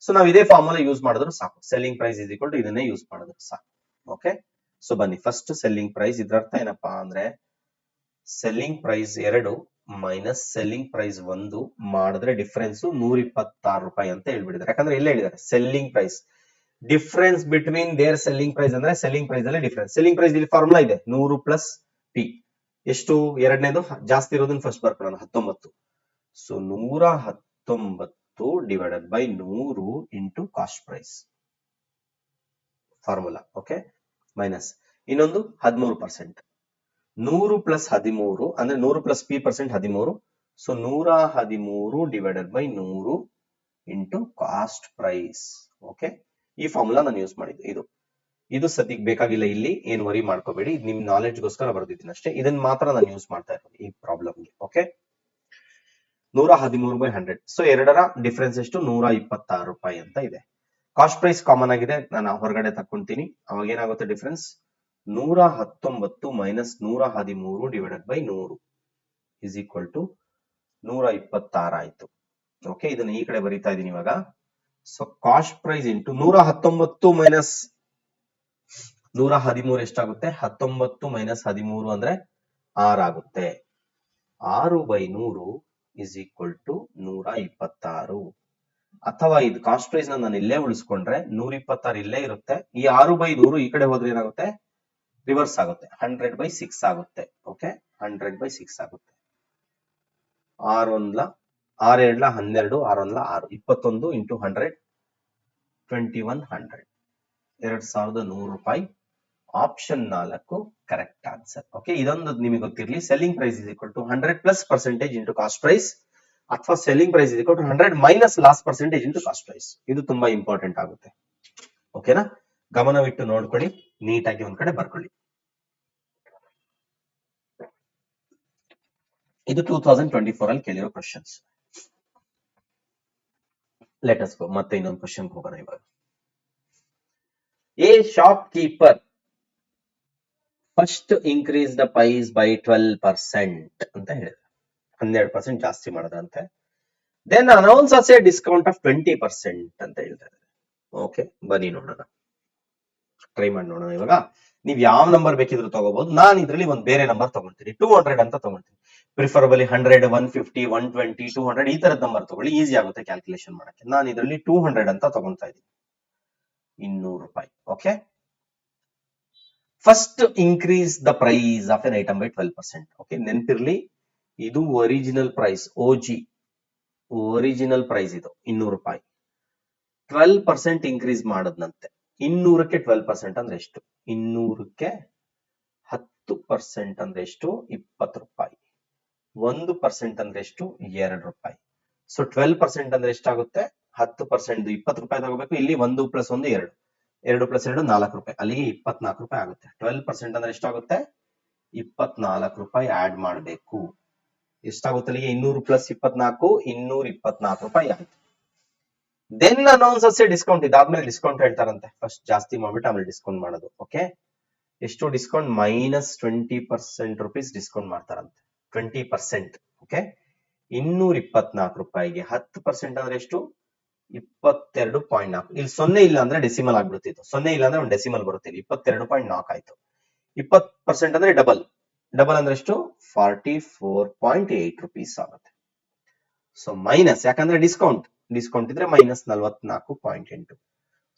ಸೊ ನಾವು ಇದೇ ಫಾರ್ಮುಲಾ ಯೂಸ್ ಮಾಡಿದ್ರು ಸಾಕು. Selling price is equal to ಇದನ್ನೇ ಯೂಸ್ ಮಾಡಿದ್ರು ಸಾಕು. ಓಕೆ, ಸೊ ಬನ್ನಿ, ಫಸ್ಟ್ ಸೆಲ್ಲಿಂಗ್ ಪ್ರೈಸ್. ಇದ್ರ ಅರ್ಥ ಏನಪ್ಪಾ ಅಂದ್ರೆ, selling price 2 minus selling price 1 ಮಾಡಿದ್ರೆ ಡಿಫರೆನ್ಸ್ 126 ರೂಪಾಯಿ ಅಂತ ಹೇಳ್ಬಿಟ್ಟಿದ್ದಾರೆ. ಯಾಕಂದ್ರೆ ಇಲ್ಲೇ ಹೇಳಿದ್ದಾರೆ selling price. Difference between their selling price ಅಂದ್ರೆ ಸೆಲ್ಲಿಂಗ್ ಪ್ರೈಸ್ ಅಲ್ಲಿ ಡಿಫರೆನ್ಸ್. ಸೆಲ್ಲಿಂಗ್ ಪ್ರೈಸ್ ಇಲ್ಲಿ ಫಾರ್ಮುಲಾ ಇದೆ, 100 ಪ್ಲಸ್ P. ಎಷ್ಟು? ಎರಡನೇದು ಜಾಸ್ತಿ ಇರೋದನ್ನ ಫಸ್ಟ್ ಬರ್ಕೊಳ್ಳೋಣ, 19. So 119 divided by 100 into cost price formula. Okay, minus ಇನ್ನೊಂದು 13%. 100 ಪ್ಲಸ್ 13 ಅಂದ್ರೆ 100 plus P% 13. So 113 divided by 100 into cost price. Okay, ಈ ಫಾರ್ಮುಲಾ ನಾನು ಯೂಸ್ ಮಾಡಿದ್ದು. ಇದು ಸದ್ಯಕ್ಕೆ ಬೇಕಾಗಿಲ್ಲ, ಇಲ್ಲಿ ಏನು ವರಿ ಮಾಡ್ಕೋಬೇಡಿ. ನಿಮ್ ನಾಲೆಡ್ಜ್ಗೋಸ್ಕರ ಬರ್ದಿದ್ದೀನಿ ಅಷ್ಟೇ. ಇದನ್ನ ಮಾತ್ರ ನಾನು ಯೂಸ್ ಮಾಡ್ತಾ ಇರೋದು ಈ ಪ್ರಾಬ್ಲಮ್ಗೆ. Okay, 113 by 100. ಸೊ ಎರಡರ ಡಿಫರೆನ್ಸ್ ಎಷ್ಟು? 126 ರೂಪಾಯಿ ಅಂತ ಇದೆ. ಕಾಸ್ಟ್ ಪ್ರೈಸ್ ಕಾಮನ್ ಆಗಿದೆ, ನಾನು ಹೊರಗಡೆ ತಕ್ಕೊಂತೀನಿ. ಅವಾಗ ಏನಾಗುತ್ತೆ difference? 119 minus 113 divided by 100 is equal to 126 ಆಯ್ತು. ಓಕೆ, ಇದನ್ನ ಈ ಕಡೆ ಬರೀತಾ ಇದೀನಿ ಇವಾಗ. So cost price into 119 minus 113 ಎಷ್ಟಾಗುತ್ತೆ? 19 ಮೈನಸ್ 13 ಅಂದ್ರೆ 6 ಆಗುತ್ತೆ. 6 ಬೈ 100 ಇಸ್ ಈಕ್ವಲ್ ಟು 126. ಅಥವಾ ಇದು ಕಾಸ್ಟ್ ಪ್ರೈಸ್ ನಾನು ಇಲ್ಲೇ ಉಳಿಸ್ಕೊಂಡ್ರೆ 126 ಇಲ್ಲೇ ಇರುತ್ತೆ. ಈ 6 ಬೈ 100 ಈ ಕಡೆ ಹೋದ್ರೆ ಏನಾಗುತ್ತೆ? ರಿವರ್ಸ್ ಆಗುತ್ತೆ, 100 ಬೈ 6 ಆಗುತ್ತೆ. ಓಕೆ, 100 ಬೈ 6 ಆಗುತ್ತೆ. 6 2 12, 6 6 21 ಇಂಟು 100 2100 2100 ರೂಪಾಯಿ ಆಪ್ಷನ್ 4 ಕರೆಕ್ಟ್ ಆನ್ಸರ್. ಓಕೆ, ಇದೊಂದು ನಿಮಗೆ ಗೊತ್ತಿರಲಿ. Selling price is equal to 100+% into cost price, ಅಥವಾ selling price is equal to 100 minus loss percentage into cost price. ಇದು ತುಂಬಾ ಇಂಪಾರ್ಟೆಂಟ್ ಆಗುತ್ತೆ. ಓಕೆನಾ, ಗಮನವಿಟ್ಟು ನೋಡ್ಕೊಳ್ಳಿ, ನೀಟಾಗಿ ಒಂದ್ ಕಡೆ ಬರ್ಕೊಳ್ಳಿ. ಇದು 2024 ಅಲ್ಲಿ ಕೇಳಿರೋ ಕ್ವಶನ್ಸ್. Let us go. ಮತ್ತೆ ಇನ್ನೊಂದು ಕ್ವಶನ್ ಹೋಗೋಣ ಇವಾಗ. A shopkeeper first increase the price by 12% ಅಂತ ಹೇಳಿದ್ರೆ 12% ಜಾಸ್ತಿ ಮಾಡಿದ್ರಂತೆ. Then announces a discount of 20% ಅಂತ ಹೇಳ್ತಾರೆ. ಓಕೆ, ಬನ್ನಿ ನೋಡೋಣ, ಟ್ರೈ ಮಾಡಿ ನೋಡೋಣ. ಇವಾಗ ನೀವ್ ಯಾವ ನಂಬರ್ ಬೇಕಿದ್ರು ತಗೋಬಹುದು. ನಾನು ಇದ್ರಲ್ಲಿ ಒಂದು ಬೇರೆ ನಂಬರ್ ತಗೊಳ್ತೀನಿ, 200 ಅಂತ ತಗೊಳ್ತೀನಿ. ಪ್ರಿಫರಬಲಿ 100, 150, 120, 200 ಈ ತರದ ನಂಬರ್ ತಗೊಳ್ಳಿ, ಈಸಿ ಆಗುತ್ತೆ ಕ್ಯಾಲ್ಕುಲೇಷನ್ ಮಾಡಕ್ಕೆ. ನಾನು ಇದರಲ್ಲಿ 200 ಅಂತ ತಗೊಳ್ತಾ ಇದ್ದೀನಿ, 200 ರೂಪಾಯಿ. Okay, first increase the price of an item by 12%. Okay, ನೆನ್ಪಿರ್ಲಿ, ಇದು original price, OG original price ಇದು 200 ರೂಪಾಯಿ. 12% ಇನ್ಕ್ರೀಸ್ ಮಾಡದ್ನಂತೆ. 200ಕ್ಕೆ 12% ಅಂದ್ರೆ ಎಷ್ಟು? 200ಕ್ಕೆ 10% ಅಂದ್ರೆ ಎಷ್ಟು? 20 ರೂಪಾಯಿ. 1% ಅಂದ್ರೆ ಎಷ್ಟು? 2 ರೂಪಾಯಿ. ಸೊ 12% ಅಂದ್ರೆ ಎಷ್ಟಾಗುತ್ತೆ? 10% 20 ರೂಪಾಯಿ ತಗೋಬೇಕು. ಇಲ್ಲಿ 1 + 1 2, 2 + 2 4 ರೂಪಾಯಿ, ಅಲ್ಲಿಗೆ 24 ರೂಪಾಯಿ ಆಗುತ್ತೆ. 12% ಅಂದ್ರೆ ಎಷ್ಟಾಗುತ್ತೆ? 24 ರೂಪಾಯಿ ಆಡ್ ಮಾಡಬೇಕು. ಎಷ್ಟಾಗುತ್ತೆ ಅಲ್ಲಿಗೆ? 200 + 24, 224 ರೂಪಾಯಿ ಆಯ್ತು. Then announces discount. ಇದಾದ್ಮೇಲೆ ಡಿಸ್ಕೌಂಟ್ ಹೇಳ್ತಾರಂತೆ. ಫಸ್ಟ್ ಜಾಸ್ತಿ ಮಾಡ್ಬಿಟ್ಟು ಆಮೇಲೆ ಡಿಸ್ಕೌಂಟ್ ಮಾಡೋದು. ಓಕೆ, ಎಷ್ಟು ಡಿಸ್ಕೌಂಟ್? -20% ರೂಪೀಸ್ ಡಿಸ್ಕೌಂಟ್ ಮಾಡ್ತಾರಂತೆ. 20%. ಓಕೆ, 224 ರೂಪಾಯಿಗೆ 10% ಅಂದ್ರೆ ಎಷ್ಟು? 22.4. ಇಲ್ಲಿ 0 ಇಲ್ಲ ಅಂದ್ರೆ ಡೆಸಿಮಲ್ ಆಗ್ಬಿಡುತ್ತೆ. 0 ಇಲ್ಲ ಅಂದ್ರೆ ಒಂದು ಡೆಸಿಮಲ್ ಬರುತ್ತೆ. 22.4 ಆಯ್ತು. 20% ಅಂದ್ರೆ ಡಬಲ್. ಡಬಲ್ ಅಂದ್ರೆ ಎಷ್ಟು? 44.8 ರೂಪೀಸ್ ಆಗುತ್ತೆ. ಸೊ ಮೈನಸ್, ಯಾಕಂದ್ರೆ ಡಿಸ್ಕೌಂಟ್ ಇದ್ರೆ -44.8.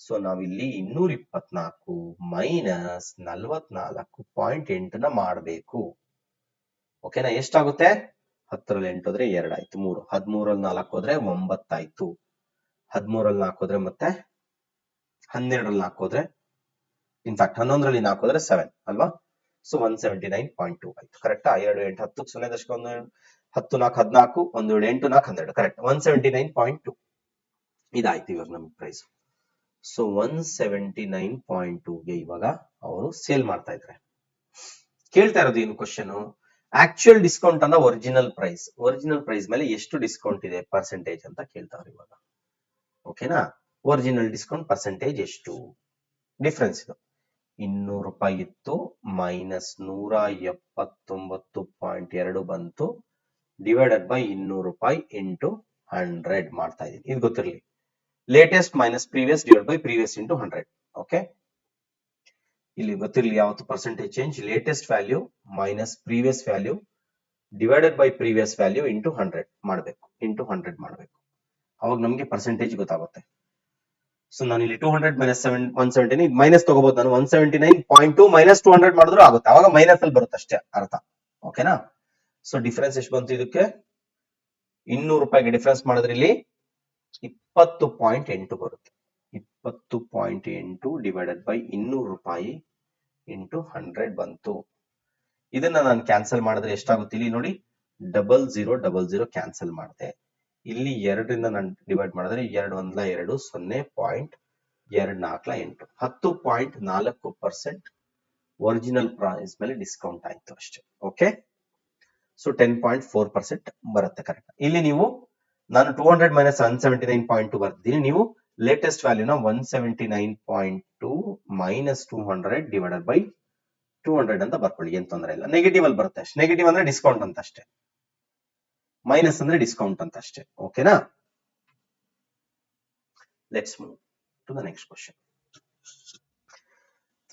ಸೊ ನಾವಿಲ್ಲಿ 224 ಮೈನಸ್ 44.8 ಮಾಡಬೇಕು. ಓಕೆನಾ, ಎಷ್ಟಾಗುತ್ತೆ? 10ರಲ್ಲಿ 8 ಹೋದ್ರೆ 2 ಆಯ್ತು, 3. 13ರಲ್ಲಿ 4 ಹೋದ್ರೆ 9 ಆಯ್ತು. 13ರಲ್ಲಿ 4 ಹೋದ್ರೆ ಮತ್ತೆ 12ರಲ್ಲಿ 4 ಹೋದ್ರೆ, ಇನ್ಫ್ಯಾಕ್ಟ್ 11ರಲ್ಲಿ 4 ಹೋದ್ರೆ 7 ಅಲ್ವಾ? ಸೊ 179.2 ಆಯ್ತು. ಕರೆಕ್ಟಾ? 2 8 10 0 ದಶಕ 1 10 4 14 1 7 8 4 12. ಕರೆಕ್ಟ್, 179.2 ಇದಾಯ್ತು ಇವಾಗ ನಮ್ಗೆ ಪ್ರೈಸ್. ಸೊ 179.2ಗೆ ಇವಾಗ ಅವರು ಸೇಲ್ ಮಾಡ್ತಾ ಇದ್ದಾರೆ. ಕೇಳ್ತಾ ಇರೋದು ಏನು ಕ್ವಶನ್? ಆಕ್ಚುಯಲ್ ಡಿಸ್ಕೌಂಟ್ ಅನ್ನ ಒರಿಜಿನಲ್ ಪ್ರೈಸ್ ಮೇಲೆ ಎಷ್ಟು ಡಿಸ್ಕೌಂಟ್ ಇದೆ ಪರ್ಸೆಂಟೇಜ್ ಅಂತ ಕೇಳ್ತಾವ್ರೆ ಇವಾಗ. ಓಕೆನಾ, ಒರಿಜಿನಲ್ ಡಿಸ್ಕೌಂಟ್ ಪರ್ಸೆಂಟೇಜ್ ಎಷ್ಟು? ಡಿಫ್ರೆನ್ಸ್ ಇದು 200 ರೂಪಾಯಿ ಇತ್ತು, -179.2 ಬಂತು, ಡಿವೈಡೆಡ್ ಬೈ 200 ರೂಪಾಯಿ ಇಂಟು 100 ಮಾಡ್ತಾ ಇದೀನಿ. ಇದು ಗೊತ್ತಿರಲಿ. Latest minus previous divide by previous into 100. Okay, ಇಲ್ಲಿ ಗೊತ್ತಿರಲಿ ಯಾವತ್ತು percentage change. Latest value minus previous value divided by previous value into 100 ಮಾಡಬೇಕು, ಅವಾಗ ನಮಗೆ ಪರ್ಸೆಂಟೇಜ್ ಗೊತ್ತಾಗುತ್ತೆ. ಸೊ ನಾನು ಇಲ್ಲಿ 200 ಮೈನಸ್ 179 ಮೈನಸ್ ತಗೋಬಹುದು. ನಾನು 179.2 ಮೈನಸ್ 200 ಮಾಡಿದ್ರು ಆಗುತ್ತೆ. ಅವಾಗ ಮೈನಸ್ ಅಲ್ಲಿ ಬರುತ್ತೆ ಅಷ್ಟೇ ಅರ್ಥ. ಓಕೆನಾ, ಸೊ ಡಿಫರೆನ್ಸ್ ಎಷ್ಟು ಬಂತು ಇದಕ್ಕೆ? 200 ರೂಪಾಯಿಗೆ ಡಿಫರೆನ್ಸ್ ಮಾಡಿದ್ರೆ ಇಲ್ಲಿ 20.8 ಬರುತ್ತೆ. 20.8 ಡಿವೈಡೆಡ್ ಬೈ 200 ರೂಪಾಯಿ ಇಂಟು 100 ಬಂತು. ಇದನ್ನ ನಾನು ಕ್ಯಾನ್ಸಲ್ ಮಾಡಿದ್ರೆ ಎಷ್ಟಾಗುತ್ತೆ? ಇಲ್ಲಿ ನೋಡಿ, 0000 ಕ್ಯಾನ್ಸಲ್ ಮಾಡಿದೆ. ಇಲ್ಲಿ 2ರಿಂದ ನಾನು ಡಿವೈಡ್ ಮಾಡಿದ್ರೆ 2 1 2 0.248 10.4% ಒರಿಜಿನಲ್ ಪ್ರೈಸ್ ಮೇಲೆ ಡಿಸ್ಕೌಂಟ್ ಆಯ್ತು ಅಷ್ಟೇ. ಓಕೆ, ಸೊ 10.4% ಬರುತ್ತೆ. ಕರೆಕ್ಟ್. ಇಲ್ಲಿ ನೀವು ನಾನು 200 ಮೈನಸ್ 179.2 ಬರ್ತಿದ್ದೀನಿ. ನೀವು ಲೇಟೆಸ್ಟ್ ವ್ಯಾಲ್ಯೂನ 179.2 ಮೈನಸ್ 200 ಡಿವೈಡೆಡ್ ಬೈ 200 ಅಂತ ಬರ್ಕೊಳ್ಳಿ, ಏನ್ ತೊಂದರೆ ಇಲ್ಲ. ನೆಗೆಟಿವ್ ಅಲ್ಲಿ ಬರುತ್ತೆ ಅಷ್ಟೇ. ನೆಗೆಟಿವ್ ಅಂದ್ರೆ ಡಿಸ್ಕೌಂಟ್ ಅಂತ ಅಷ್ಟೇ, ಮೈನಸ್ ಅಂದ್ರೆ ಡಿಸ್ಕೌಂಟ್ ಅಂತ ಅಷ್ಟೇ. ಓಕೆನಾ, let's move to the next question.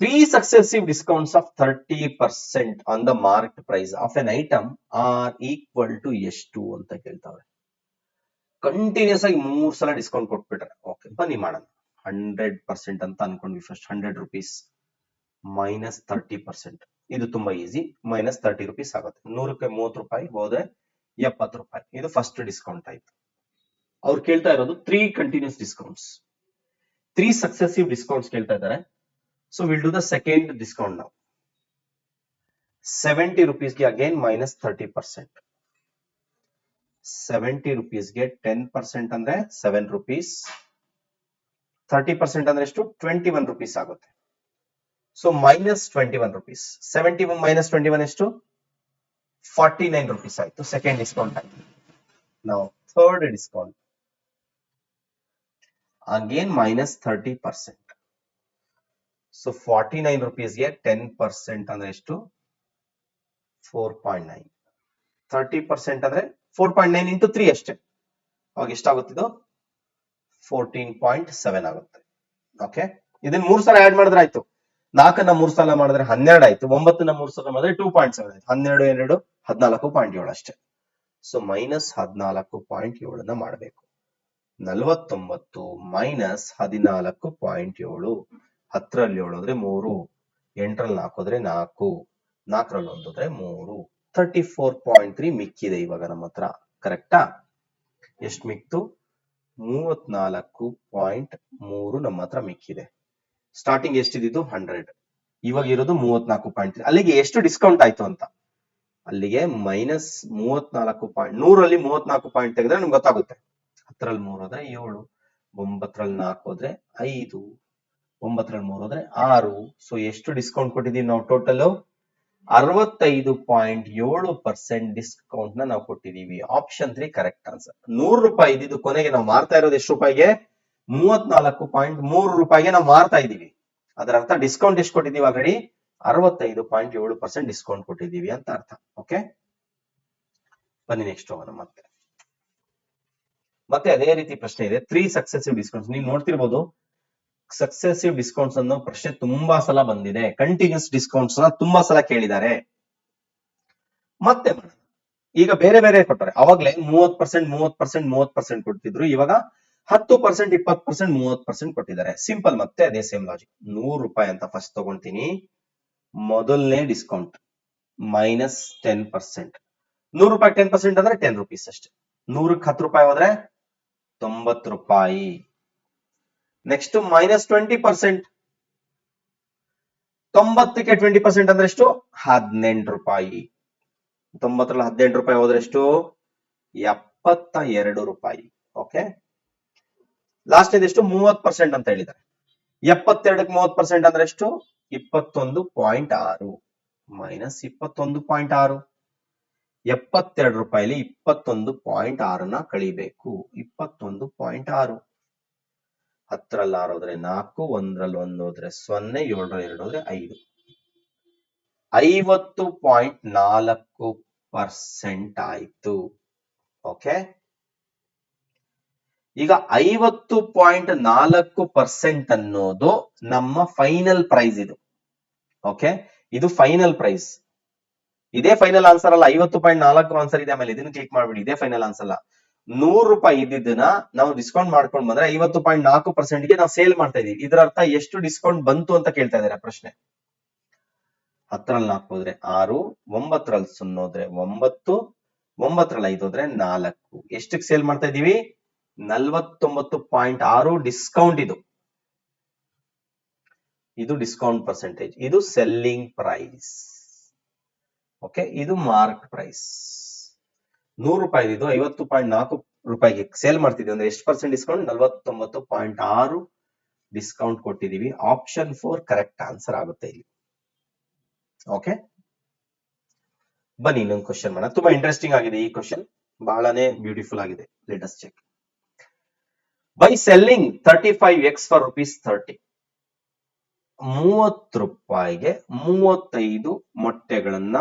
3 successive discounts of 30% on the marked price of an item are equal to ಎಷ್ಟು ಅಂತ ಕೇಳ್ತಾವ್ರೆ. ಕಂಟಿನ್ಯೂಸ್ ಆಗಿ 3 ಸಲ ಡಿಸ್ಕೌಂಟ್ ಕೊಟ್ಬಿಟ್ರೆ ಓಕೆ, ಬನ್ನಿ ಮಾಡೋಣ. 100% ಅಂತ ಅನ್ಕೊಂಡ್ವಿ ಫಸ್ಟ್. 100 ರೂಪೀಸ್ ಮೈನಸ್ 30%, ಇದು ತುಂಬಾ ಈಸಿ. ಮೈನಸ್ 30 ರೂಪೀಸ್ ಆಗುತ್ತೆ. 100ಕ್ಕೆ 30 ರೂಪಾಯಿ ಹೋದ್ರೆ 70 ರೂಪಾಯಿ. ಇದು ಫಸ್ಟ್ ಡಿಸ್ಕೌಂಟ್ ಆಯ್ತು. ಅವ್ರು ಕೇಳ್ತಾ ಇರೋದು 3 ಕಂಟಿನ್ಯೂಸ್ ಡಿಸ್ಕೌಂಟ್ಸ್, 3 ಸಕ್ಸೆಸಿವ್ ಡಿಸ್ಕೌಂಟ್ಸ್ ಕೇಳ್ತಾ ಇದ್ದಾರೆ. So will do the second discount ನಾವು 70 rupeesಗೆ ಅಗೇನ್ ಮೈನಸ್ 30%. 70 rupeesಗೆ 10% ಅಂದ್ರೆ 7 rupees. 30% ಅಂದ್ರೆ ಎಷ್ಟು 21 rupees ಆಗುತ್ತೆ. So minus 21 rupees. 70 ಮೈನಸ್ 21 ಎಷ್ಟು 49 rupees ಆಯ್ತು. ಸೆಕೆಂಡ್ ಡಿಸ್ಕೌಂಟ್ ಆಯ್ತು. ನಾವು third discount again minus 30%. So 49 rupeesಗೆ 10% ಅಂದ್ರೆ ಎಷ್ಟು 4.9. 30% ಅಂದ್ರೆ 4.9 ಇಂಟು 3 ಅಷ್ಟೇ. ಅವಾಗ ಎಷ್ಟಾಗುತ್ತಿದ್ದು 14.7 ಆಗುತ್ತೆ. ಓಕೆ, ಇದನ್ನ 3 ಸಲ ಆಡ್ ಮಾಡಿದ್ರೆ ಆಯ್ತು. 4ನ್ನ 3 ಸಲ ಮಾಡಿದ್ರೆ 12 ಆಯ್ತು. 9ನ್ನ 3 ಸಲ ಮಾಡಿದ್ರೆ 2.7 ಆಯ್ತು. 12 2 14.7 ಅಷ್ಟೇ. ಸೊ ಮೈನಸ್ 14.7 ಮಾಡಬೇಕು. 49 ಮೈನಸ್ 14.7. 10ರಲ್ಲಿ 7 ಹೋದ್ರೆ 3, 8ರಲ್ಲಿ 4 ಹೋದ್ರೆ 4, 4ರಲ್ಲಿ 1 ಹೋದ್ರೆ 3. 34.3 ಮಿಕ್ಕಿದೆ ಇವಾಗ ನಮ್ಮ ಹತ್ರ. ಕರೆಕ್ಟಾ? ಎಷ್ಟು ಮಿಕ್ತು 34.3 ನಮ್ಮ ಹತ್ರ ಮಿಕ್ಕಿದೆ. ಸ್ಟಾರ್ಟಿಂಗ್ ಎಷ್ಟಿದ್ದು 100, ಇವಾಗ ಇರೋದು 34.3. ಅಲ್ಲಿಗೆ ಎಷ್ಟು ಡಿಸ್ಕೌಂಟ್ ಆಯ್ತು ಅಂತ ಅಲ್ಲಿಗೆ ಮೈನಸ್ 34. 100ರಲ್ಲಿ 34 ಪಾಯಿಂಟ್ ತೆಗೆದ್ರೆ ನಮ್ಗೆ ಗೊತ್ತಾಗುತ್ತೆ. 10ರಲ್ಲಿ 3 ಹೋದ್ರೆ 7, 9ರಲ್ಲಿ 4 ಹೋದ್ರೆ 5, 9ರಲ್ಲಿ 3 ಹೋದ್ರೆ 6. ಸೊ ಎಷ್ಟು ಡಿಸ್ಕೌಂಟ್ ಕೊಟ್ಟಿದೀವಿ ನಾವು ಟೋಟಲ್ 65.7% ಡಿಸ್ಕೌಂಟ್ ನಾವು ಕೊಟ್ಟಿದೀವಿ. Option 3 correct answer. 100 ರೂಪಾಯಿ ಇದ್ದಿದ್ದು ಕೊನೆಗೆ ನಾವು ಮಾರ್ತಾ ಇರೋದು ಎಷ್ಟು ರೂಪಾಯಿಗೆ 34.3 ರೂಪಾಯಿಗೆ ನಾವು ಮಾರ್ತಾ ಇದೀವಿ. ಅದರ ಅರ್ಥ ಡಿಸ್ಕೌಂಟ್ ಎಷ್ಟು ಕೊಟ್ಟಿದೀವಿ ಆಲ್ರೆಡಿ 65.7% ಡಿಸ್ಕೌಂಟ್ ಕೊಟ್ಟಿದೀವಿ ಅಂತ ಅರ್ಥ. ಓಕೆ, ಬನ್ನಿ ನೆಕ್ಸ್ಟ್ ಹೋಗೋಣ. ಮತ್ತೆ ಅದೇ ರೀತಿ ಪ್ರಶ್ನೆ ಇದೆ. 3 ಸಕ್ಸೆಸಿವ್ ಡಿಸ್ಕೌಂಟ್ಸ್. ನೀವು ನೋಡ್ತಿರ್ಬೋದು ಸಕ್ಸೆಸಿವ್ ಡಿಸ್ಕೌಂಟ್ಸ್ ಅನ್ನೋ ಪ್ರಶ್ನೆ ತುಂಬಾ ಸಲ ಬಂದಿದೆ. ಕಂಟಿನ್ಯೂಸ್ ಡಿಸ್ಕೌಂಟ್ಸ್ ತುಂಬಾ ಸಲ ಕೇಳಿದ್ದಾರೆ. ಮತ್ತೆ ಈಗ ಬೇರೆ ಬೇರೆ ಕೊಟ್ಟರೆ ಅವಾಗ್ಲೇ 30%, 30%, 30% ಕೊಡ್ತಿದ್ರು. ಇವಾಗ 10%, 20%, 30% ಕೊಟ್ಟಿದ್ದಾರೆ. ಸಿಂಪಲ್. ಮತ್ತೆ ಅದೇ ಸೇಮ್ ಲಾಜಿಕ್. 100 ರೂಪಾಯಿ ಅಂತ ಫಸ್ಟ್ ತಗೊಂತೀನಿ. ಮೊದಲನೇ ಡಿಸ್ಕೌಂಟ್ ಮೈನಸ್ 10%. 100 ರೂಪಾಯಿ 10% ಅಂದ್ರೆ 10 rupees ಅಷ್ಟೇ. 100ಕ್ಕೆ 10 ರೂಪಾಯಿ ಹೋದ್ರೆ 90 ರೂಪಾಯಿ. Next minus 20%. 90ಕ್ಕೆ 20% ಅಂದ್ರೆ ಎಷ್ಟು 18 ರೂಪಾಯಿ. 90ರಲ್ಲಿ 18 ರೂಪಾಯಿ ಹೋದ್ರೆ ಎಷ್ಟು 72 ರೂಪಾಯಿ. ಓಕೆ, ಲಾಸ್ಟ್ ಎಷ್ಟು 30% ಅಂತ ಹೇಳಿದ್ದಾರೆ. 72ಕ್ಕೆ 30% ಅಂದ್ರೆ ಎಷ್ಟು 21.6 ಮೈನಸ್ 21.6. 72 ರೂಪಾಯಿಲಿ 21.6ನ ಕಳಿಬೇಕು. 21.6. 10ರಲ್ಲಿ 6 ಹೋದ್ರೆ 4, 1ರಲ್ಲಿ 1 ಹೋದ್ರೆ 0, 7ರಲ್ಲಿ 2 ಹೋದ್ರೆ 5. 50.4% ಆಯ್ತು. ಓಕೆ, ಈಗ 50.4% ಅನ್ನೋದು ನಮ್ಮ ಫೈನಲ್ ಪ್ರೈಸ್. ಇದು ಓಕೆ, ಇದು ಫೈನಲ್ ಪ್ರೈಸ್. ಇದೇ ಫೈನಲ್ ಆನ್ಸರ್ ಅಲ್ಲ. 50.4 ಆನ್ಸರ್ ಇದೆ. ಆಮೇಲೆ ಇದನ್ನ ಕ್ಲಿಕ್ ಮಾಡ್ಬಿಡಿ. ಇದೇ ಫೈನಲ್ ಆನ್ಸರ್ ಅಲ್ಲ. 100 ರೂಪಾಯಿ ಇದ್ದಿದ್ದನ್ನ ನಾವು ಡಿಸ್ಕೌಂಟ್ ಮಾಡ್ಕೊಂಡು ಬಂದ್ರೆ 50.4%ಗೆ ನಾವು ಸೇಲ್ ಮಾಡ್ತಾ ಇದೀವಿ. ಇದರ ಅರ್ಥ ಎಷ್ಟು ಡಿಸ್ಕೌಂಟ್ ಬಂತು ಅಂತ ಕೇಳ್ತಾ ಇದ್ದಾರೆ ಪ್ರಶ್ನೆ. 10ರಲ್ಲಿ 4 ಹೋದ್ರೆ 6, 9ರಲ್ಲಿ 0 ಹೋದ್ರೆ 9, 9ರಲ್ಲಿ 5 ಹೋದ್ರೆ 4. ಎಷ್ಟಕ್ಕೆ ಸೇಲ್ ಮಾಡ್ತಾ ಇದೀವಿ 49.6 ಡಿಸ್ಕೌಂಟ್. ಇದು ಡಿಸ್ಕೌಂಟ್ ಪರ್ಸೆಂಟೇಜ್. ಇದು ಸೆಲ್ಲಿಂಗ್ ಪ್ರೈಸ್. ಓಕೆ, ಇದು ಮಾರ್ಕ್ ಪ್ರೈಸ್. 100 ರೂಪಾಯಿ ಇದು 50.4 ರೂಪಾಯಿಗೆ ಸೇಲ್ ಮಾಡ್ತಿದ್ವಿ ಅಂದ್ರೆ ಎಷ್ಟು ಪರ್ಸೆಂಟ್ ಡಿಸ್ಕೌಂಟ್ 49.6 ಡಿಸ್ಕೌಂಟ್ ಕೊಟ್ಟಿದೀವಿ. ಆಪ್ಷನ್ 4 ಕರೆಕ್ಟ್ ಆನ್ಸರ್ ಆಗುತ್ತೆ ಇಲ್ಲಿ. ಓಕೆ, ಬನ್ನಿ ಇನ್ನೊಂದು ಕ್ವಶನ್ ಮಾಡೋಣ. ತುಂಬಾ ಇಂಟ್ರೆಸ್ಟಿಂಗ್ ಆಗಿದೆ ಈ ಕ್ವಶನ್. ಬಹಳನೇ ಬ್ಯೂಟಿಫುಲ್ ಆಗಿದೆ. Let us check. By selling 35x for ₹30. 30 ರೂಪಾಯಿಗೆ 35 ಮೊಟ್ಟೆಗಳನ್ನ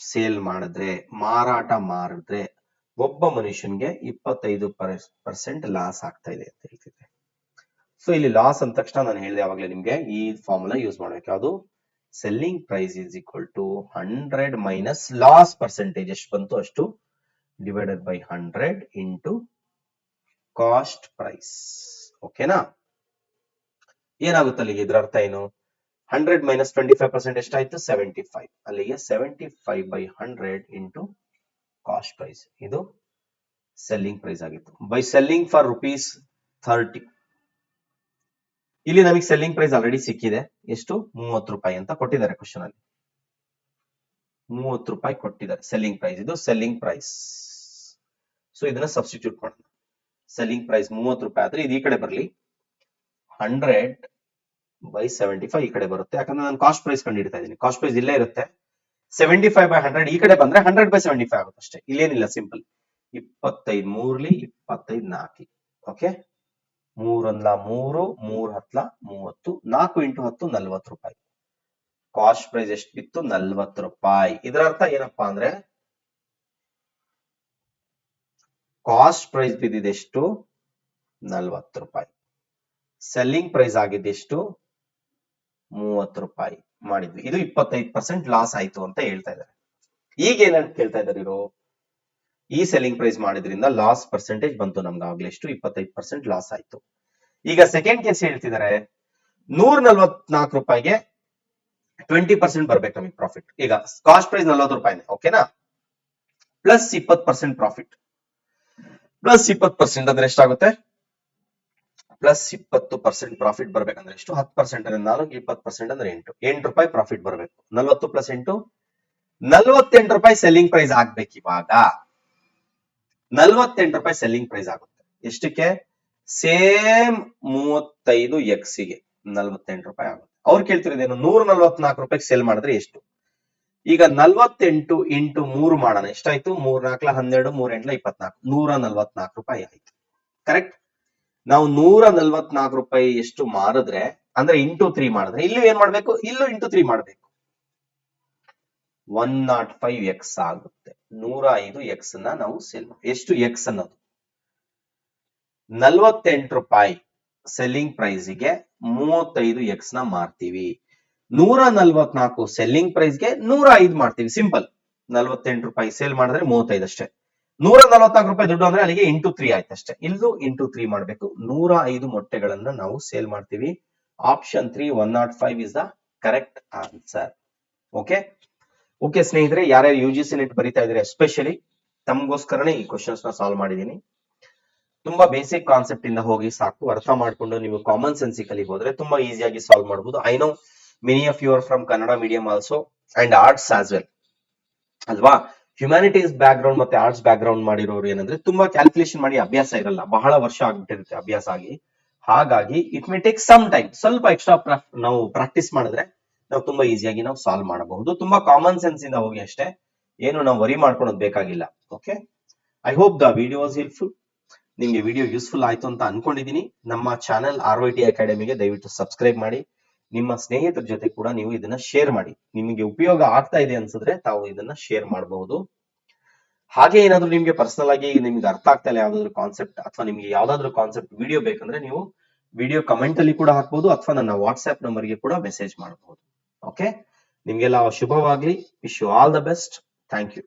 ಸೇಲ್ ಮಾಡಿದ್ರೆ, ಮಾರಾಟ ಮಾಡಿದ್ರೆ ಒಬ್ಬ ಮನುಷ್ಯನ್ಗೆ 25% ಲಾಸ್ ಆಗ್ತಾ ಇದೆ ಅಂತ ಹೇಳ್ತಿದ್ರೆ. ಸೊ ಇಲ್ಲಿ ಲಾಸ್ ಅಂದ ತಕ್ಷಣ ನಾನು ಹೇಳಿದೆ ಅವಾಗಲೇ ನಿಮ್ಗೆ ಈ ಫಾರ್ಮುಲಾ ಯೂಸ್ ಮಾಡ್ಬೇಕು. ಯಾವುದು selling price is equal to 100 minus loss percentage ಎಷ್ಟು ಬಂತು ಅಷ್ಟು divided by 100 into cost price. ಓಕೆನಾ? ಏನಾಗುತ್ತೆ ಅಲ್ಲಿಗೆ? ಇದರ ಅರ್ಥ ಏನು? 100 ಮೈನಸ್ 25% ಎಷ್ಟಾಯ್ತು 75. ಅಲ್ಲಿಗೆ 75 ಬೈ 100 ಇಂಟು ಕಾಸ್ಟ್ ಪ್ರೈಸ್. ಇದು ಸೆಲ್ಲಿಂಗ್ ಪ್ರೈಸ್ ಆಗಿತ್ತು. ಬೈ ಸೆಲ್ಲಿಂಗ್ ಫಾರ್ ₹30 ಇಲ್ಲಿ ನಮಗೆ ಸೆಲ್ಲಿಂಗ್ ಪ್ರೈಸ್ ಆಲ್ರೆಡಿ ಸಿಕ್ಕಿದೆ. ಎಷ್ಟು? 30 ರೂಪಾಯಿ ಅಂತ ಕೊಟ್ಟಿದ್ದಾರೆ ಕ್ವಶನ್ ಅಲ್ಲಿ. 30 ರೂಪಾಯಿ ಕೊಟ್ಟಿದ್ದಾರೆ ಸೆಲ್ಲಿಂಗ್ ಪ್ರೈಸ್. ಇದು ಸೆಲ್ಲಿಂಗ್ ಪ್ರೈಸ್. ಸೊ ಇದನ್ನ ಸಬ್ಸ್ಟಿಟ್ಯೂಟ್ ಮಾಡೋಣ. ಸೆಲ್ಲಿಂಗ್ ಪ್ರೈಸ್ 30 ರೂಪಾಯಿ ಆದ್ರೆ ಇದು ಈ ಕಡೆ ಬರಲಿ, 100/75 ಈ ಕಡೆ ಬರುತ್ತೆ. ಯಾಕಂದ್ರೆ ನಾನು ಕಾಸ್ಟ್ ಪ್ರೈಸ್ ಕಂಡು ಇದ್ದೀನಿ. ಕಾಸ್ಟ್ ಪ್ರೈಸ್ ಇಲ್ಲೇ ಇರುತ್ತೆ. 75/100 ಈ ಕಡೆ ಬಂದ್ರೆ 100/75 ಆಗುತ್ತೆ ಅಷ್ಟೇ. ಇಲ್ಲೇನಿಲ್ಲ, ಸಿಂಪಲ್. 25 3 25 4. ಓಕೆ, 3 1 3 3 10 30, 4 × 10 40 ರೂಪಾಯಿ. ಕಾಸ್ಟ್ ಪ್ರೈಸ್ ಎಷ್ಟು ಬಿತ್ತು? 40 ರೂಪಾಯಿ. ಇದರ ಅರ್ಥ ಏನಪ್ಪಾ ಅಂದ್ರೆ ಕಾಸ್ಟ್ ಪ್ರೈಸ್ ಬಿದ್ದಿದೆಷ್ಟು? 40 ರೂಪಾಯಿ. Selling price ಆಗಿದ್ದೆಷ್ಟು? 30 ರೂಪಾಯಿ ಮಾಡಿದ್ವಿ. ಇದು 25% ಲಾಸ್ ಆಯ್ತು ಅಂತ ಹೇಳ್ತಾ ಇದ್ದಾರೆ. ಈಗ ಏನಂತ ಕೇಳ್ತಾ ಇದ್ದಾರೆ ಇವರು? ಈ ಸೆಲ್ಲಿಂಗ್ ಪ್ರೈಸ್ ಮಾಡಿದ್ರಿಂದ ಲಾಸ್ ಪರ್ಸೆಂಟೇಜ್ ಬಂತು ನಮ್ಗೆ ಆಗ್ಲೇ. ಎಷ್ಟು? 25% ಲಾಸ್ ಆಯ್ತು. ಈಗ ಸೆಕೆಂಡ್ ಕೇಸ್ ಹೇಳ್ತಿದ್ದಾರೆ 144 ರೂಪಾಯಿಗೆ 20% ಬರ್ಬೇಕು ನಮಗೆ ಪ್ರಾಫಿಟ್. ಈಗ ಕಾಸ್ಟ್ ಪ್ರೈಸ್ 40 ರೂಪಾಯಿನೇ, ಓಕೆನಾ? Plus 20% profit. ಪ್ಲಸ್ 20% ಅಂದ್ರೆ ಎಷ್ಟಾಗುತ್ತೆ? ಪ್ಲಸ್ 20% ಪ್ರಾಫಿಟ್ ಬರ್ಬೇಕಂದ್ರೆ ಎಷ್ಟು? 10% ಅಂದ್ರೆ 4, 20% ಅಂದ್ರೆ 8. 8 ರೂಪಾಯಿ ಪ್ರಾಫಿಟ್ ಬರ್ಬೇಕು. 40 + 8 48 ರೂಪಾಯಿ ಸೆಲ್ಲಿಂಗ್ ಪ್ರೈಸ್ ಆಗ್ಬೇಕು. ಇವಾಗ 48 ರೂಪಾಯಿ ಸೆಲ್ಲಿಂಗ್ ಪ್ರೈಸ್ ಆಗುತ್ತೆ. ಎಷ್ಟಕ್ಕೆ? ಸೇಮ್ 35x ಗೆ 48 ರೂಪಾಯಿ ಆಗುತ್ತೆ. ಅವ್ರು ಕೇಳ್ತಿರೋದೇನು? 144 ರೂಪಾಯಿಗೆ ಸೇಲ್ ಮಾಡಿದ್ರೆ ಎಷ್ಟು? ಈಗ 48 × 3 ಮಾಡೋಣ. ಎಷ್ಟಾಯ್ತು? 3 4 12 3 8 24, 144 ರೂಪಾಯಿ ಆಯ್ತು. ಕರೆಕ್ಟ್? ನಾವು 144 ರೂಪಾಯಿ ಎಷ್ಟು ಮಾರಿದ್ರೆ ಅಂದ್ರೆ ಇಂಟು 3 ಮಾಡಿದ್ರೆ ಇಲ್ಲೂ ಏನ್ ಮಾಡ್ಬೇಕು? ಇಲ್ಲೂ ಇಂಟು 3 ಮಾಡ್ಬೇಕು. 105x ಆಗುತ್ತೆ. 105x ನ ನಾವು ಸೇಲ್ ಮಾಡಿ. ಎಷ್ಟು x ಅನ್ನೋದು? 48 ರೂಪಾಯಿ ಸೆಲ್ಲಿಂಗ್ ಪ್ರೈಸ್ಗೆ 35x ನ ಮಾರ್ತೀವಿ. 144 ಸೆಲ್ಲಿಂಗ್ ಪ್ರೈಸ್ಗೆ 105 ಮಾಡ್ತೀವಿ. ಸಿಂಪಲ್. 48 ರೂಪಾಯಿ ಸೇಲ್ ಮಾಡಿದ್ರೆ 35 ಅಷ್ಟೇ. 144 ರೂಪಾಯಿ ದುಡ್ಡು ಅಂದ್ರೆ ಅಲ್ಲಿಗೆ ಇಂಟು 3 ಆಯ್ತು ಅಷ್ಟೇ. ಇಲ್ಲೂ ಇಂಟು 3 ಮಾಡ್ಬೇಕು. 105 ಮೊಟ್ಟೆಗಳನ್ನ ನಾವು ಸೇಲ್ ಮಾಡ್ತೀವಿ. Option 3 105 is the correct answer. Okay okay ಸ್ನೇಹಿತರೆ, ಯಾರ್ಯಾರು UGC ನೆಟ್ ಬರೀತಾ ಇದ್ರೆ ಎಸ್ಪೆಷಲಿ ತಮಗೋಸ್ಕರನೇ ಈ ಕ್ವಶನ್ಸ್ ನ ಸಾಲ್ವ್ ಮಾಡಿದೀನಿ. ತುಂಬಾ ಬೇಸಿಕ್ ಕಾನ್ಸೆಪ್ಟ್ ಇಂದ ಹೋಗಿ ಸಾಕು. ಅರ್ಥ ಮಾಡ್ಕೊಂಡು ನೀವು ಕಾಮನ್ ಸೆನ್ಸಿಕಲಿ ಹೋದ್ರೆ ತುಂಬಾ ಈಸಿಯಾಗಿ ಸಾಲ್ವ್ ಮಾಡಬಹುದು. I know many of you are from Kannada medium also and arts as well ಅಲ್ವಾ? ಹ್ಯುಮ್ಯಾನಿಟೀಸ್ ಬ್ಯಾಕ್ ಗ್ರೌಂಡ್ ಮತ್ತೆ ಆರ್ಟ್ಸ್ ಬ್ಯಾಕ್ ಗ್ರೌಂಡ್ ಮಾಡಿರೋರು ಏನಂದ್ರೆ ತುಂಬಾ ಕ್ಯಾಲ್ಕುಲೇಷನ್ ಮಾಡಿ ಅಭ್ಯಾಸ ಇರಲ್ಲ. ಬಹಳ ವರ್ಷ ಆಗ್ಬಿಟ್ಟಿರುತ್ತೆ ಅಭ್ಯಾಸ ಆಗಿ. ಹಾಗಾಗಿ it may take some time. ಸ್ವಲ್ಪ ಎಕ್ಸ್ಟ್ರಾ ನಾವು ಪ್ರಾಕ್ಟೀಸ್ ಮಾಡಿದ್ರೆ ನಾವು ತುಂಬಾ ಈಸಿಯಾಗಿ ನಾವು ಸಾಲ್ವ್ ಮಾಡಬಹುದು. ತುಂಬಾ ಕಾಮನ್ ಸೆನ್ಸ್ ಇಂದ ಹೋಗಿ ಅಷ್ಟೇ. ಏನು ನಾವು ವರಿ ಮಾಡ್ಕೊಳೋದು ಬೇಕಾಗಿಲ್ಲ. Okay, I hope the video was helpful. ನಿಮ್ಗೆ ವಿಡಿಯೋ ಯೂಸ್ಫುಲ್ ಆಯ್ತು ಅಂತ ಅನ್ಕೊಂಡಿದೀನಿ. ನಮ್ಮ ಚಾನೆಲ್ RYT ಅಕಾಡೆಮಿಗೆ ದಯವಿಟ್ಟು ಸಬ್ಸ್ಕ್ರೈಬ್ ಮಾಡಿ. ನಿಮ್ಮ ಸ್ನೇಹಿತರ ಜೊತೆ ಕೂಡ ನೀವು ಇದನ್ನ ಶೇರ್ ಮಾಡಿ. ನಿಮಗೆ ಉಪಯೋಗ ಆಗ್ತಾ ಇದೆ ಅನ್ಸಿದ್ರೆ ತಾವು ಇದನ್ನ ಶೇರ್ ಮಾಡಬಹುದು. ಹಾಗೆ ಏನಾದ್ರೂ ನಿಮ್ಗೆ ಪರ್ಸನಲ್ ಆಗಿ ನಿಮ್ಗೆ ಅರ್ಥ ಆಗ್ತಾ ಇಲ್ಲ ಯಾವ್ದಾದ್ರು ಕಾನ್ಸೆಪ್ಟ್ ಅಥವಾ ನಿಮ್ಗೆ ಯಾವ್ದಾದ್ರು ಕಾನ್ಸೆಪ್ಟ್ ವಿಡಿಯೋ ಬೇಕಂದ್ರೆ ನೀವು ವಿಡಿಯೋ ಕಮೆಂಟ್ ಅಲ್ಲಿ ಕೂಡ ಹಾಕ್ಬಹುದು ಅಥವಾ ನನ್ನ ವಾಟ್ಸ್ಆಪ್ ನಂಬರ್ಗೆ ಕೂಡ ಮೆಸೇಜ್ ಮಾಡಬಹುದು. ಓಕೆ, ನಿಮ್ಗೆಲ್ಲ ಶುಭವಾಗ್ಲಿ. Wish you all the best. Thank you.